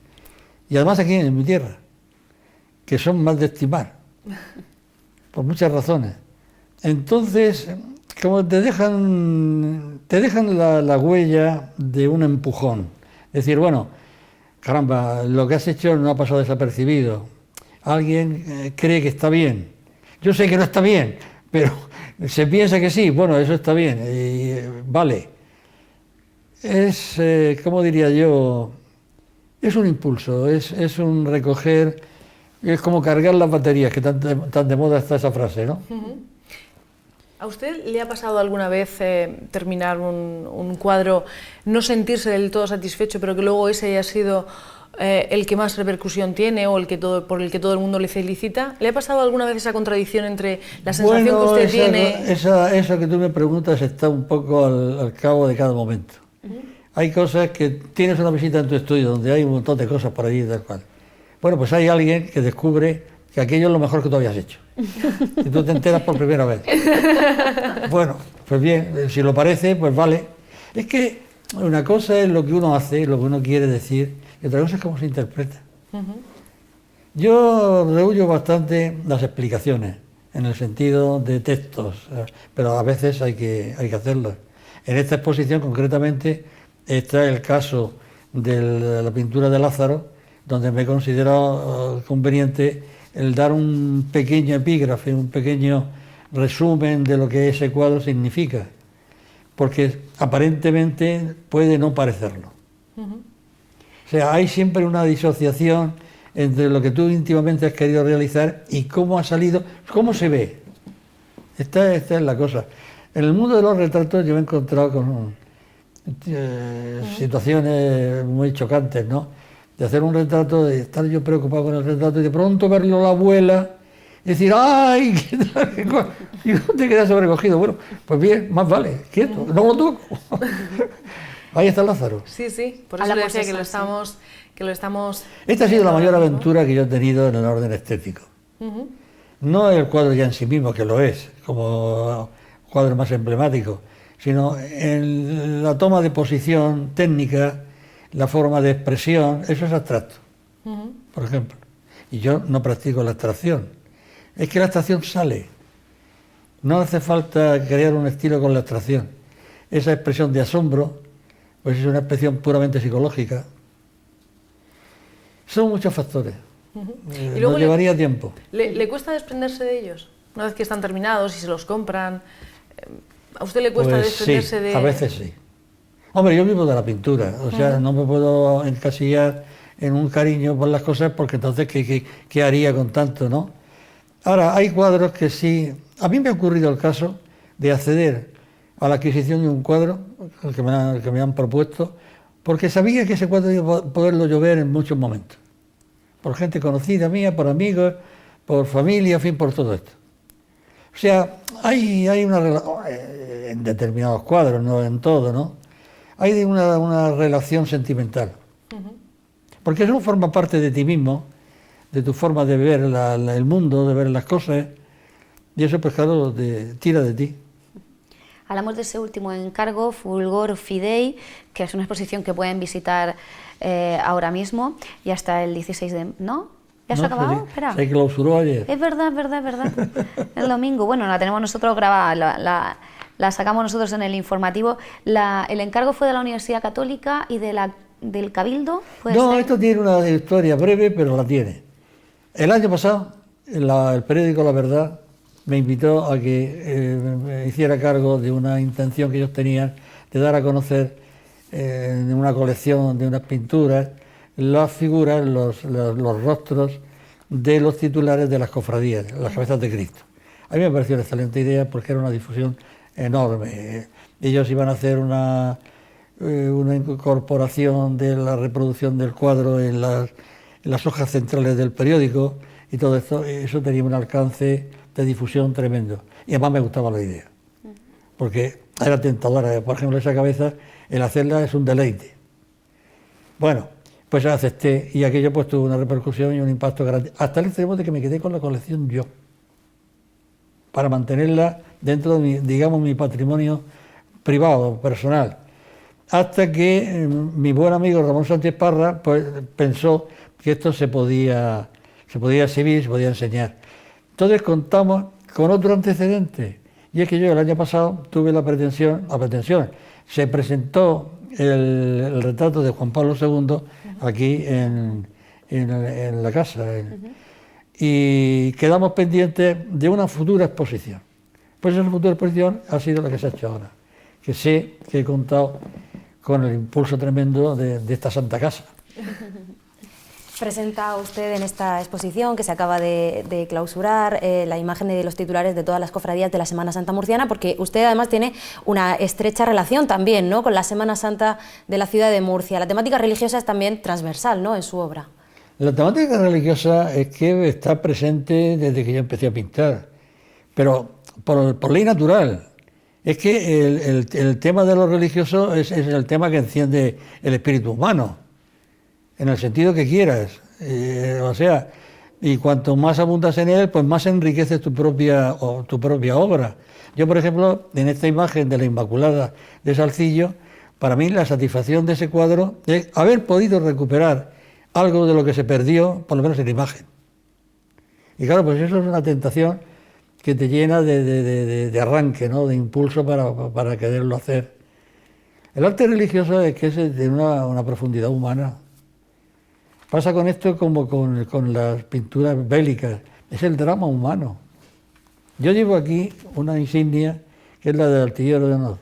y además aquí en mi tierra, que son más de estimar, por muchas razones. Entonces, como te dejan la huella de un empujón. Es decir, bueno, caramba, lo que has hecho no ha pasado desapercibido. Alguien cree que está bien. Yo sé que no está bien, pero se piensa que sí. Bueno, eso está bien, vale. Es, ¿cómo diría yo? Es un impulso, es un recoger, es como cargar las baterías, que tan de moda está esa frase, ¿no? ¿A usted le ha pasado alguna vez terminar un cuadro, no sentirse del todo satisfecho, pero que luego ese haya sido el que más repercusión tiene o por el que todo el mundo le felicita? ¿Le ha pasado alguna vez esa contradicción entre la sensación que usted tiene? Eso que tú me preguntas está un poco al cabo de cada momento. Hay cosas que tienes una visita en tu estudio donde hay un montón de cosas por allí y tal cual. Bueno, pues hay alguien que descubre que aquello es lo mejor que tú habías hecho. Y tú te enteras por primera vez. Bueno, pues bien, si lo parece, pues vale. Es que una cosa es lo que uno hace, lo que uno quiere decir, y otra cosa es cómo se interpreta. Yo rehuyo bastante las explicaciones, en el sentido de textos, pero a veces hay que hacerlas. En esta exposición, concretamente, está el caso de la pintura de Lázaro, donde me he considerado conveniente el dar un pequeño epígrafe, un pequeño resumen de lo que ese cuadro significa, porque aparentemente puede no parecerlo. O sea, hay siempre una disociación entre lo que tú íntimamente has querido realizar y cómo ha salido, cómo se ve. Esta es la cosa. En el mundo de los retratos yo me he encontrado con situaciones muy chocantes, ¿no? De hacer un retrato, de estar yo preocupado con el retrato y de pronto verlo la abuela y decir, ¡ay! ¿Qué tal? ¿Qué cosa? Y no te quedas sobrecogido. Bueno, pues bien, más vale, quieto, no lo toco. Ahí está Lázaro. Sí, sí, por eso le decía que lo estamos... Esta ha sido la mayor aventura que yo he tenido en el orden estético. No el cuadro ya en sí mismo, que lo es, como cuadro más emblemático, sino en la toma de posición técnica, la forma de expresión, eso es abstracto, por ejemplo. Y yo no practico la abstracción. Es que la abstracción sale. No hace falta crear un estilo con la abstracción. Esa expresión de asombro, pues es una expresión puramente psicológica. Son muchos factores. Y luego nos llevaría tiempo. ¿Le cuesta desprenderse de ellos? Una vez que están terminados y se los compran, ¿a usted le cuesta Pues desprenderse sí, de...? a veces sí. Hombre, yo vivo de la pintura, o sea, no me puedo encasillar en un cariño por las cosas porque entonces, ¿qué haría con tanto, no? Ahora, hay cuadros que sí... A mí me ha ocurrido el caso de acceder a la adquisición de un cuadro que me han propuesto porque sabía que ese cuadro iba a poderlo yo ver en muchos momentos. Por gente conocida mía, por amigos, por familia, en fin, por todo esto. O sea, hay una relación, en determinados cuadros, no en todo, ¿no? Hay una relación sentimental. Porque eso forma parte de ti mismo, de tu forma de ver el mundo, de ver las cosas, y eso, pues claro, tira de ti. Hablamos de ese último encargo, Fulgor Fidei, que es una exposición que pueden visitar ahora mismo y hasta el 16 de... ¿No? ¿Ya se ha acabado? Espera. Se clausuró ayer. Es verdad. El domingo. Bueno, la tenemos nosotros grabada, la sacamos nosotros en el informativo. El encargo fue de la Universidad Católica y del Cabildo. No, ser? esto tiene una historia breve, pero la tiene. El año pasado, el periódico La Verdad me invitó a que me hiciera cargo de una intención que ellos tenían de dar a conocer en una colección de unas pinturas las figuras, los rostros de los titulares de las cofradías, las cabezas de Cristo. A mí me pareció una excelente idea porque era una difusión enorme. Ellos iban a hacer una incorporación de la reproducción del cuadro en las hojas centrales del periódico y todo esto, eso tenía un alcance de difusión tremendo. Y además me gustaba la idea, porque era tentadora. Por ejemplo, esa cabeza, el hacerla es un deleite. Bueno, pues acepté y aquello pues tuvo una repercusión y un impacto grande, hasta el extremo de que me quedé con la colección yo. para mantenerla dentro de mi, digamos, mi patrimonio privado, personal. Hasta que mi buen amigo Ramón Sánchez Parra pues, pensó que esto se podía exhibir, se podía enseñar. Entonces contamos con otro antecedente, y es que yo el año pasado tuve la pretensión, se presentó el retrato de Juan Pablo II aquí en la casa, y quedamos pendientes de una futura exposición. Pues esa futura exposición ha sido la que se ha hecho ahora, que sé que he contado con el impulso tremendo de esta santa casa. Presenta usted en esta exposición que se acaba de clausurar la imagen de los titulares de todas las cofradías de la Semana Santa murciana, porque usted además tiene una estrecha relación también, ¿no?, con la Semana Santa de la ciudad de Murcia. La temática religiosa es también transversal, ¿no?, en su obra. La temática religiosa es que está presente desde que yo empecé a pintar, pero por ley natural. Es que el tema de lo religioso es el tema que enciende el espíritu humano, en el sentido que quieras, o sea, y cuanto más abundas en él, pues más enriqueces tu propia obra. Yo, por ejemplo, en esta imagen de la Inmaculada de Salcillo, para mí la satisfacción de ese cuadro es haber podido recuperar algo de lo que se perdió, por lo menos en la imagen. Y claro, pues eso es una tentación que te llena de arranque, ¿no?, de impulso para quererlo hacer. El arte religioso es que es de una profundidad humana. Pasa con esto como con las pinturas bélicas, es el drama humano. Yo llevo aquí una insignia que es la del Artillero de Honor,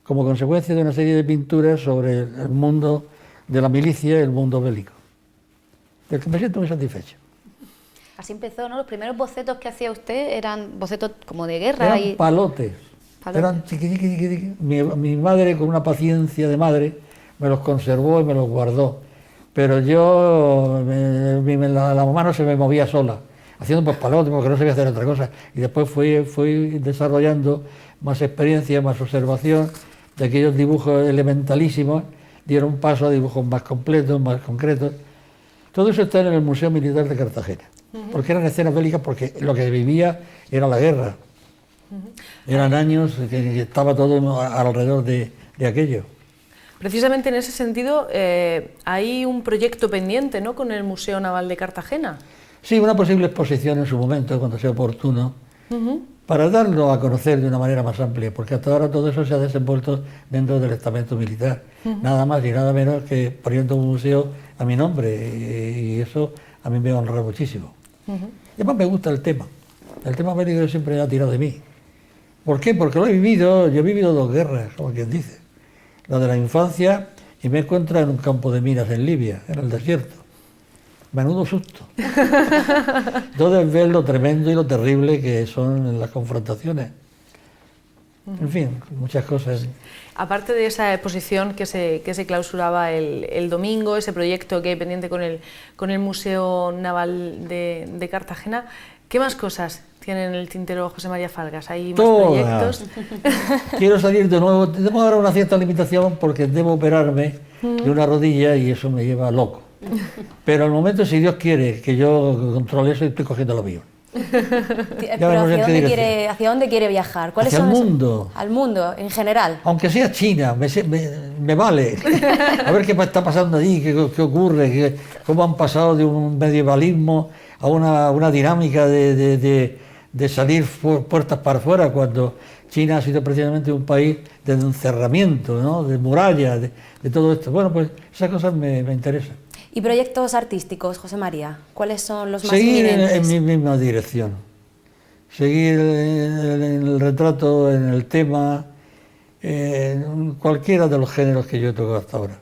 como consecuencia de una serie de pinturas sobre el mundo de la milicia y el mundo bélico, del que me siento muy satisfecho. Así empezó, ¿no? Los primeros bocetos que hacía usted eran bocetos como de guerra. Eran palotes. Eran chiqui. Mi madre, con una paciencia de madre, me los conservó y me los guardó. Pero yo, la mano se me movía sola, haciendo pues palotes porque no sabía hacer otra cosa. Y después fui desarrollando más experiencia, más observación de aquellos dibujos elementalísimos, dieron paso a dibujos más completos, más concretos. Todo eso está en el Museo Militar de Cartagena, porque eran escenas bélicas, porque lo que vivía era la guerra. Eran años que estaba todo alrededor de aquello. Precisamente en ese sentido, hay un proyecto pendiente, ¿no?, con el Museo Naval de Cartagena. Sí, una posible exposición en su momento, cuando sea oportuno, para darlo a conocer de una manera más amplia, porque hasta ahora todo eso se ha desenvuelto dentro del estamento militar, nada más y nada menos que poniendo un museo a mi nombre, y eso a mí me honra muchísimo. Y además me gusta el tema bélico siempre ha tirado de mí. ¿Por qué? Porque lo he vivido, yo he vivido dos guerras, como quien dice. La de la infancia, y me encuentro en un campo de minas en Libia, en el desierto. Menudo susto. Entonces ves lo tremendo y lo terrible que son las confrontaciones. En fin, muchas cosas. Aparte de esa exposición que se clausuraba el domingo, ese proyecto que hay pendiente con el Museo Naval de Cartagena, ¿qué más cosas tiene en el tintero José María Falgas? ¿Hay más proyectos? Quiero salir de nuevo. Tengo ahora una cierta limitación porque debo operarme de una rodilla y eso me lleva loco. Pero al momento, si Dios quiere que yo controle eso, estoy cogiendo lo mío. Pero ¿hacia dónde quiere viajar? ¿Cuáles hacia son el mundo. Al mundo, en general. Aunque sea China, me vale. A ver qué está pasando allí, qué ocurre, cómo han pasado de un medievalismo a una dinámica de salir puertas para afuera, cuando China ha sido precisamente un país de encerramiento, ¿no?, de murallas, de todo esto. Bueno, pues esas cosas me interesan. ¿Y proyectos artísticos, José María? ¿Cuáles son los más Seguir inminentes? en mi misma dirección. Seguir en el retrato, en el tema, en cualquiera de los géneros que yo he tocado hasta ahora.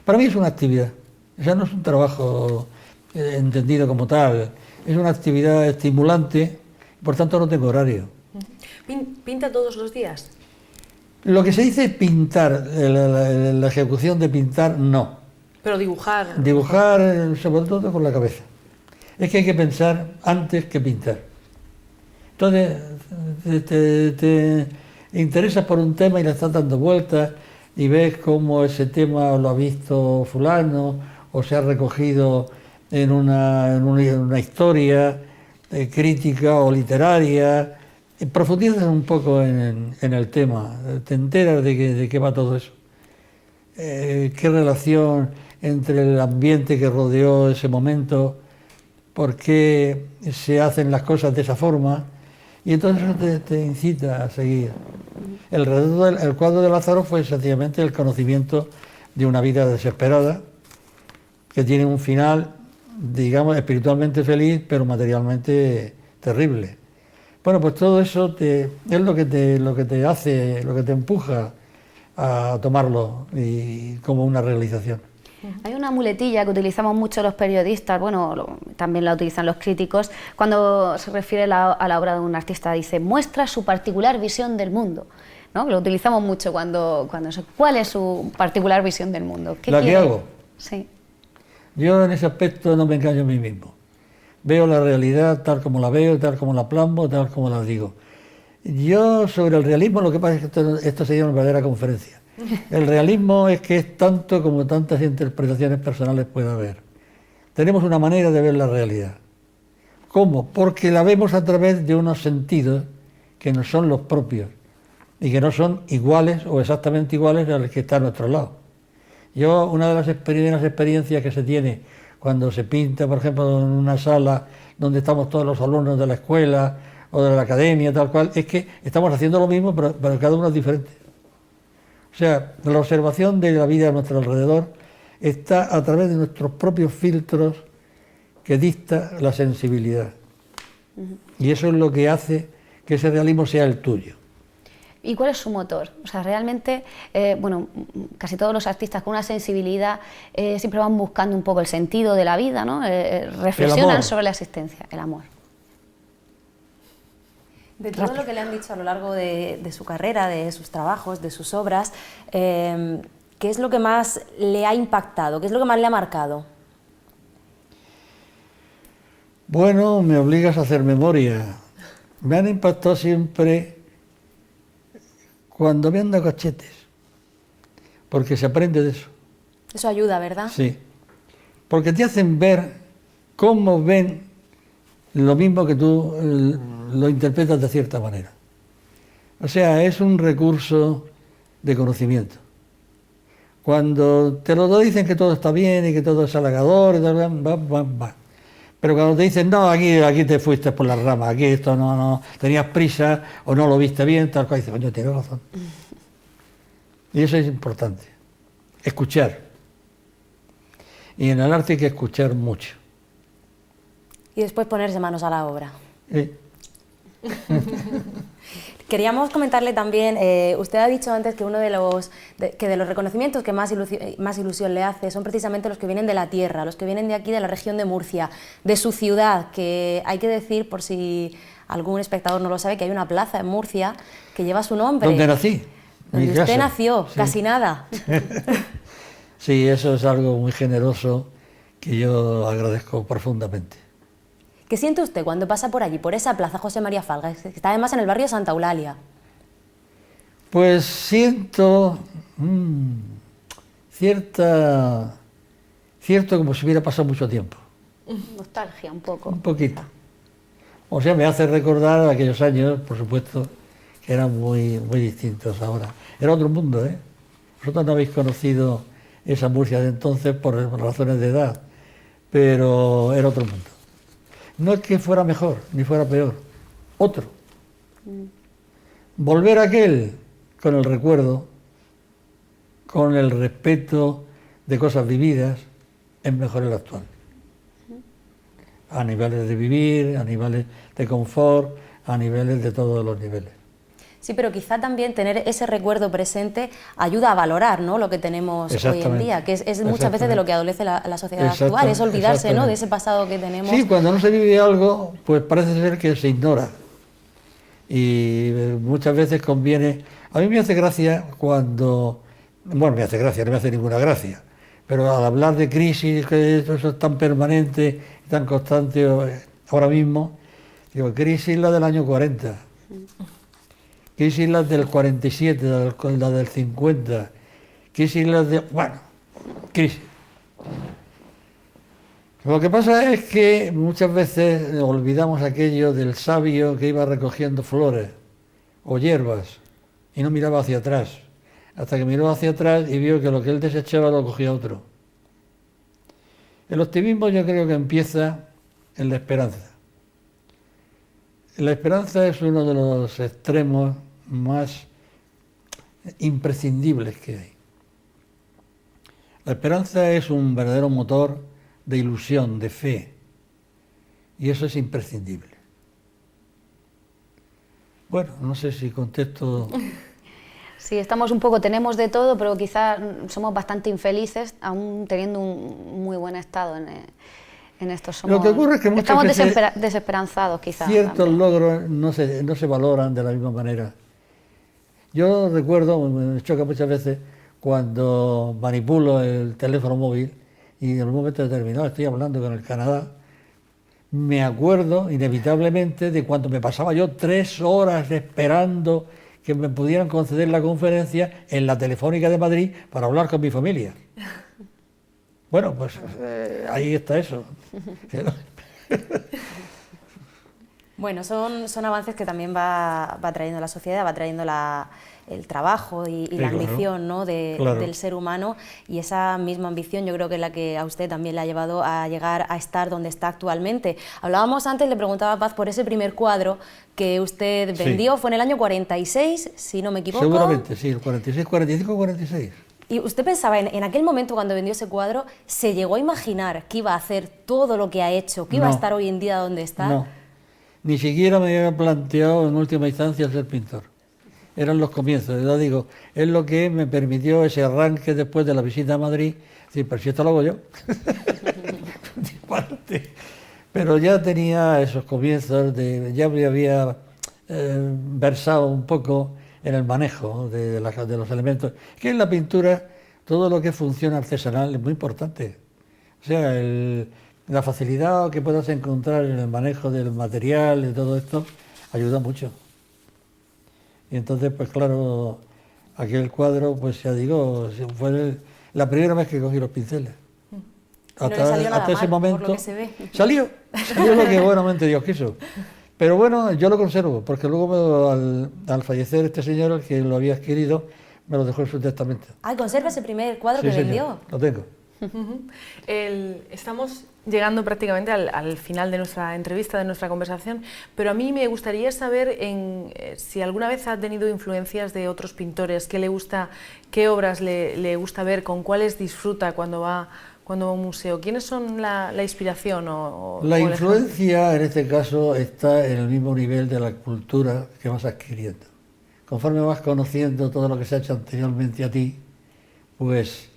Para mí es una actividad, o sea, no es un trabajo entendido como tal, es una actividad estimulante, por tanto no tengo horario. ¿Pinta todos los días? Lo que se dice pintar, la ejecución de pintar, no. Pero dibujar... Dibujar, sobre todo con la cabeza. Es que hay que pensar antes que pintar. Entonces, te interesas por un tema y le estás dando vueltas y ves cómo ese tema lo ha visto fulano o se ha recogido en una historia crítica o literaria, profundizas un poco en el tema, te enteras de qué va todo eso. Qué relación entre el ambiente que rodeó ese momento, por qué se hacen las cosas de esa forma, y entonces eso te incita a seguir. El cuadro de Lázaro fue sencillamente el conocimiento de una vida desesperada, que tiene un final, digamos, espiritualmente feliz, pero materialmente terrible. Bueno, pues todo eso es lo que te hace, lo que te empuja a tomarlo y como una realización. Hay una muletilla que utilizamos mucho los periodistas, bueno, también la utilizan los críticos, cuando se refiere a la obra de un artista, dice, muestra su particular visión del mundo, ¿no? Lo utilizamos mucho cuando ¿cuál es su particular visión del mundo? ¿Qué ¿La quiere? que hago? Sí. Yo en ese aspecto no me engaño a mí mismo. Veo la realidad tal como la veo, tal como la plasmo, tal como la digo. Yo sobre el realismo, lo que pasa es que esto sería una verdadera conferencia. El realismo es que es tanto como tantas interpretaciones personales puede haber. Tenemos una manera de ver la realidad. ¿Cómo? Porque la vemos a través de unos sentidos que no son los propios y que no son iguales o exactamente iguales a los que está a nuestro lado. Yo, una de las primeras experiencias que se tiene cuando se pinta, por ejemplo, en una sala donde estamos todos los alumnos de la escuela o de la academia, tal cual, es que estamos haciendo lo mismo, pero cada uno es diferente. O sea, la observación de la vida a nuestro alrededor está a través de nuestros propios filtros que dicta la sensibilidad. Y eso es lo que hace que ese realismo sea el tuyo. ¿Y cuál es su motor? O sea, realmente, bueno, casi todos los artistas con una sensibilidad siempre van buscando un poco el sentido de la vida, ¿no? Reflexionan sobre la existencia, el amor. De todo lo que le han dicho a lo largo de su carrera, de sus trabajos, de sus obras, ¿qué es lo que más le ha impactado? ¿Qué es lo que más le ha marcado? Bueno, me obligas a hacer memoria. Me han impactado siempre cuando me han dado cachetes, porque se aprende de eso. Eso ayuda, ¿verdad? Sí, porque te hacen ver cómo ven lo mismo que tú lo interpretas de cierta manera. O sea, es un recurso de conocimiento. Cuando te lo dicen que todo está bien y que todo es halagador, va. Pero cuando te dicen, no, aquí te fuiste por las ramas, aquí esto no, tenías prisa o no lo viste bien, tal cual, dices, coño, tienes razón. Y eso es importante, escuchar. Y en el arte hay que escuchar mucho. Y después ponerse manos a la obra. Sí. Queríamos comentarle también, usted ha dicho antes que uno de los reconocimientos que más ilusión le hace son precisamente los que vienen de la tierra, los que vienen de aquí, de la región de Murcia, de su ciudad, que hay que decir, por si algún espectador no lo sabe, que hay una plaza en Murcia que lleva su nombre. ¿Dónde nací? Donde usted nació, sí. Casi nada. Sí, eso es algo muy generoso que yo agradezco profundamente. ¿Qué siente usted cuando pasa por allí, por esa plaza José María Falga, que está además en el barrio Santa Eulalia? Pues siento cierto como si hubiera pasado mucho tiempo. Nostalgia, un poco. Un poquito. O sea, me hace recordar aquellos años, por supuesto, que eran muy, muy distintos ahora. Era otro mundo, ¿eh? Vosotros no habéis conocido esa Murcia de entonces por razones de edad, pero era otro mundo. No es que fuera mejor, ni fuera peor, otro. Volver a aquel con el recuerdo, con el respeto de cosas vividas, es mejor el actual. A niveles de vivir, a niveles de confort, a niveles de todos los niveles. Sí, pero quizá también tener ese recuerdo presente ayuda a valorar, ¿no?, lo que tenemos hoy en día, que es muchas veces de lo que adolece la sociedad actual, es olvidarse, ¿no?, de ese pasado que tenemos. Sí, cuando no se vive algo, pues parece ser que se ignora. Y muchas veces conviene... A mí me hace gracia cuando... Bueno, me hace gracia, no me hace ninguna gracia, pero al hablar de crisis, que eso es tan permanente, tan constante ahora mismo, digo, crisis la del año 40. Crisis las del 47, la del 50, crisis las de... Bueno, crisis. Lo que pasa es que muchas veces olvidamos aquello del sabio que iba recogiendo flores o hierbas y no miraba hacia atrás, hasta que miró hacia atrás y vio que lo que él desechaba lo cogía otro. El optimismo yo creo que empieza en la esperanza. La esperanza es uno de los extremos más imprescindibles que hay. La esperanza es un verdadero motor de ilusión, de fe, y eso es imprescindible. Bueno, no sé si contesto. Sí, estamos un poco, tenemos de todo, pero quizás somos bastante infelices, aún teniendo un muy buen estado en esto. Lo que ocurre es que muchas estamos veces desesperanzados, quizás. Ciertos también. logros no se valoran de la misma manera. Yo recuerdo, me choca muchas veces, cuando manipulo el teléfono móvil y en un momento determinado estoy hablando con el Canadá, me acuerdo inevitablemente de cuando me pasaba yo 3 horas esperando que me pudieran conceder la conferencia en la Telefónica de Madrid para hablar con mi familia. Bueno, pues ahí está eso. Bueno, son avances que también va trayendo la sociedad, va trayendo el trabajo y Sí, la claro. ambición, ¿no? Claro. del ser humano, y esa misma ambición yo creo que es la que a usted también le ha llevado a llegar a estar donde está actualmente. Hablábamos antes, le preguntaba a Paz por ese primer cuadro que usted Sí. vendió, fue en el año 46, si no me equivoco. Seguramente, sí, el 46, 45, 46. Y usted pensaba, en aquel momento cuando vendió ese cuadro, ¿se llegó a imaginar que iba a hacer todo lo que ha hecho, que iba a No. estar hoy en día donde está? No, ni siquiera me había planteado en última instancia ser pintor. Eran los comienzos, ya digo, es lo que me permitió ese arranque después de la visita a Madrid, decir, pero si esto lo hago yo. Disparate. Pero ya tenía esos comienzos, ya me había versado un poco en el manejo de los elementos, que en la pintura todo lo que funciona artesanal es muy importante. O sea, la facilidad que puedas encontrar en el manejo del material y todo esto ayuda mucho. Y entonces, pues claro, aquel cuadro, pues ya digo, fue la primera vez que cogí los pinceles. no le salió nada hasta ese mal, por lo momento que se ve. salió lo que buenamente Dios quiso. Pero bueno, yo lo conservo, porque luego al fallecer este señor, el que lo había adquirido, me lo dejó en su testamento. Ah, conserva ese primer cuadro Sí, que señor, vendió. lo tengo. Estamos llegando prácticamente al final de nuestra entrevista, de nuestra conversación, pero a mí me gustaría saber si alguna vez ha tenido influencias de otros pintores, qué obras le gusta ver, con cuáles disfruta cuando va a un museo. ¿Quiénes son la inspiración? La el influencia en este caso está en el mismo nivel de la cultura que vas adquiriendo. Conforme vas conociendo todo lo que se ha hecho anteriormente a ti, pues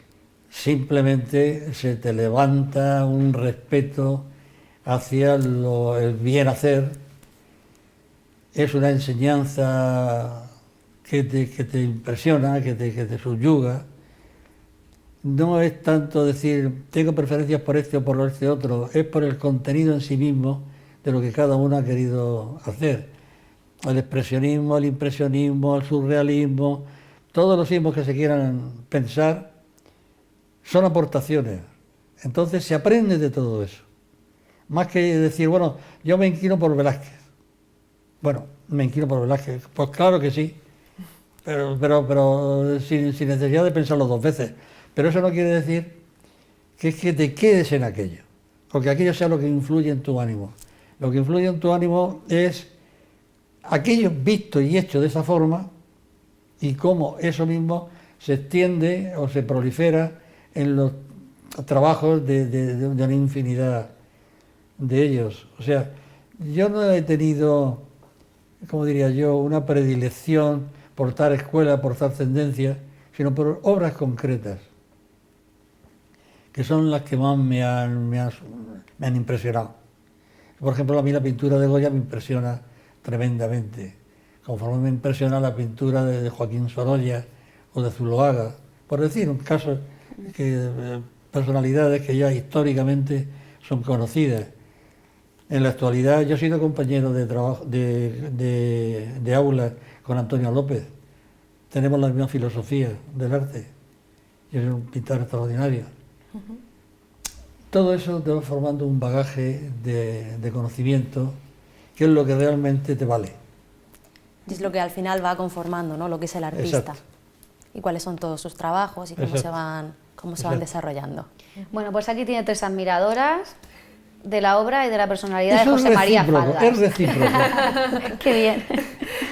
simplemente se te levanta un respeto hacia el bien hacer. Es una enseñanza que te impresiona, que te subyuga. No es tanto decir, tengo preferencias por este o por este otro, es por el contenido en sí mismo de lo que cada uno ha querido hacer. El expresionismo, el impresionismo, el surrealismo, todos los ismos que se quieran pensar, son aportaciones. Entonces se aprende de todo eso. Más que decir, bueno, yo me inclino por Velázquez. Bueno, me inclino por Velázquez. Pues claro que sí, pero sin necesidad de pensarlo 2 veces. Pero eso no quiere decir que es que te quedes en aquello, porque aquello sea lo que influye en tu ánimo. Lo que influye en tu ánimo es aquello visto y hecho de esa forma y cómo eso mismo se extiende o se prolifera en los trabajos de una infinidad de ellos. O sea, yo no he tenido, como diría yo, una predilección por tal escuela, por tal tendencia, sino por obras concretas, que son las que más me han impresionado. Por ejemplo, a mí la pintura de Goya me impresiona tremendamente, conforme me impresiona la pintura de Joaquín Sorolla o de Zuloaga, por decir un caso personalidades que ya históricamente son conocidas. En la actualidad yo he sido compañero de trabajo de aula con Antonio López. Tenemos la misma filosofía del arte. Yo soy un pintor extraordinario. todo eso te va formando un bagaje de conocimiento que es lo que realmente te vale. Y es lo que al final va conformando, ¿no?, lo que es el artista. Exacto. Y cuáles son todos sus trabajos y cómo Exacto. se van desarrollando. Bueno, pues aquí tiene 3 admiradoras de la obra y de la personalidad Eso de José María recíproco, Faldas. es recíproco. Qué bien.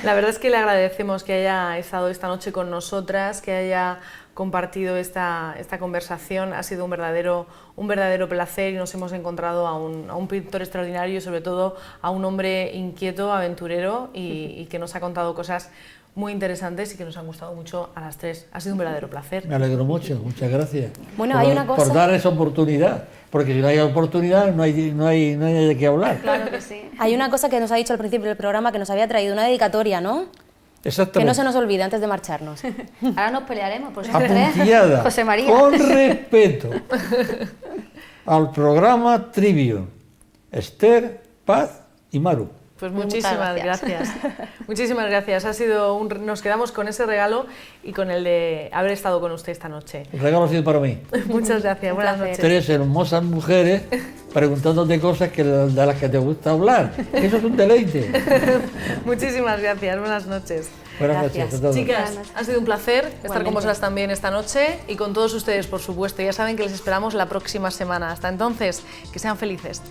La verdad es que le agradecemos que haya estado esta noche con nosotras, que haya compartido esta conversación. Ha sido un verdadero placer y nos hemos encontrado a un pintor extraordinario y sobre todo a un hombre inquieto, aventurero y que nos ha contado cosas muy interesantes y que nos han gustado mucho a las 3. Ha sido un verdadero placer. Me alegro mucho, muchas gracias. Bueno, hay una cosa... por dar esa oportunidad, porque si no hay oportunidad no hay de qué hablar. Claro que sí. Hay una cosa que nos ha dicho al principio del programa que nos había traído, una dedicatoria, ¿no? Exactamente. Que no se nos olvide antes de marcharnos. Ahora nos pelearemos por Apuntillada, José María. con respeto, al programa Trivium, Esther, Paz y Maru. Pues Muchas muchísimas gracias. Muchísimas gracias. Nos quedamos con ese regalo y con el de haber estado con usted esta noche. El regalo ha sido para mí. Muchas gracias. Buenas placer. noches. 3 hermosas mujeres preguntándote cosas de las que te gusta hablar. Eso es un deleite. Muchísimas gracias. Buenas noches. Buenas Gracias. noches a todos. Chicas, ha sido un placer estar con Igualmente. vosotras también esta noche y con todos ustedes, por supuesto. Ya saben que les esperamos la próxima semana. Hasta entonces, que sean felices.